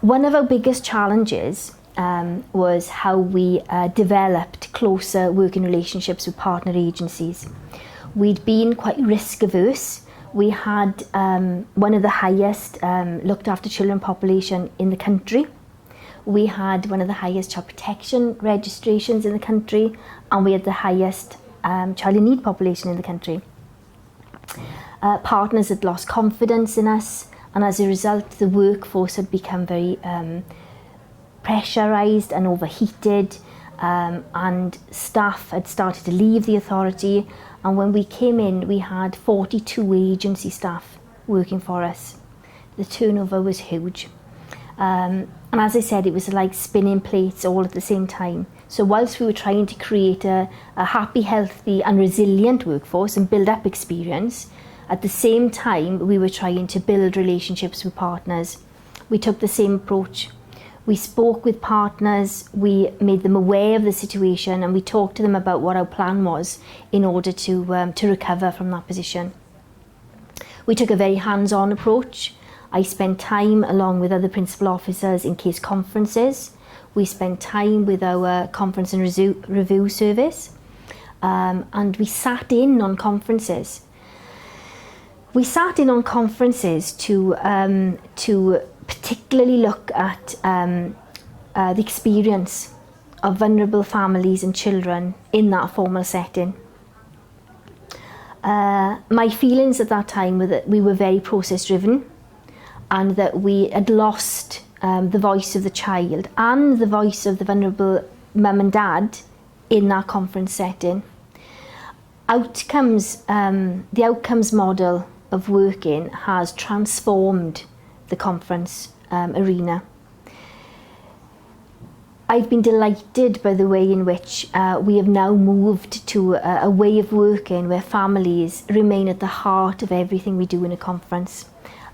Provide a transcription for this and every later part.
One of our biggest challenges was how we developed closer working relationships with partner agencies. We'd been quite risk averse. We had one of the highest looked after children population in the country. We had one of the highest child protection registrations in the country, and we had the highest child in need population in the country. Partners had lost confidence in us, and as a result the workforce had become very pressurised and overheated, and staff had started to leave the authority, and when we came in we had 42 agency staff working for us. The turnover was huge. And as I said, it was like spinning plates all at the same time. So whilst we were trying to create a happy, healthy and resilient workforce and build up experience, at the same time we were trying to build relationships with partners. We took the same approach. We spoke with partners, we made them aware of the situation, and we talked to them about what our plan was in order to recover from that position. We took a very hands-on approach. I spent time along with other principal officers in case conferences. We spent time with our conference and review service, and we sat in on conferences. We sat in on conferences to particularly look at the experience of vulnerable families and children in that formal setting. My feelings at that time were that we were very process-driven, and that we had lost the voice of the child and the voice of the vulnerable mum and dad in that conference setting. The outcomes model of working has transformed the conference arena. I've been delighted by the way in which we have now moved to a way of working where families remain at the heart of everything we do in a conference,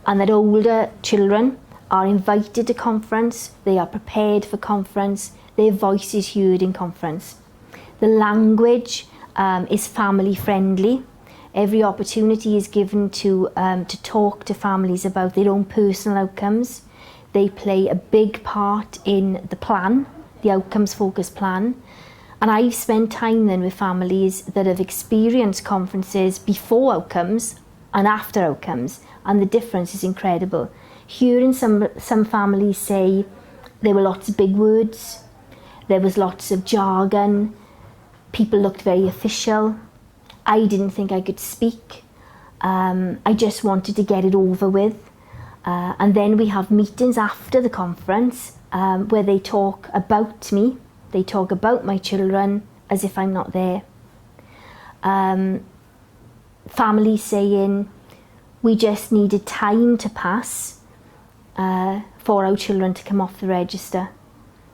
and that older children are invited to conference, they are prepared for conference, their voice is heard in conference. The language is family friendly. Every opportunity is given to talk to families about their own personal outcomes. They play a big part in the plan, the outcomes focused plan. And I've spent time then with families that have experienced conferences before outcomes and after outcomes, and the difference is incredible. Hearing some families say there were lots of big words, there was lots of jargon, people looked very official. I didn't think I could speak. I just wanted to get it over with. And then we have meetings after the conference where they talk about me, they talk about my children as if I'm not there. Families saying we just needed time to pass for our children to come off the register,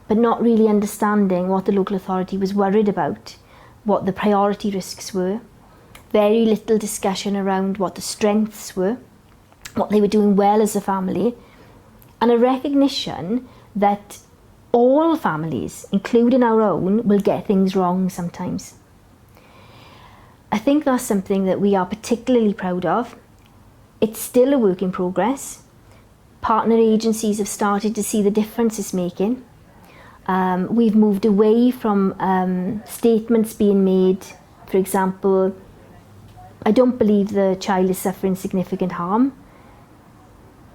but not really understanding what the local authority was worried about, what the priority risks were. Very little discussion around what the strengths were, what they were doing well as a family, and a recognition that all families, including our own, will get things wrong sometimes. I think that's something that we are particularly proud of. It's still a work in progress. Partner agencies have started to see the difference it's making. We've moved away from statements being made, for example, I don't believe the child is suffering significant harm,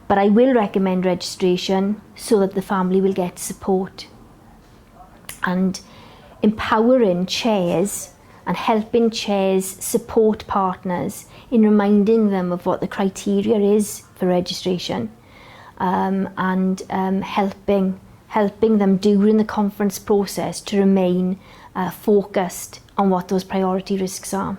but I will recommend registration so that the family will get support. And empowering chairs and helping chairs support partners in reminding them of what the criteria is for registration, and helping them during the conference process to remain focused on what those priority risks are.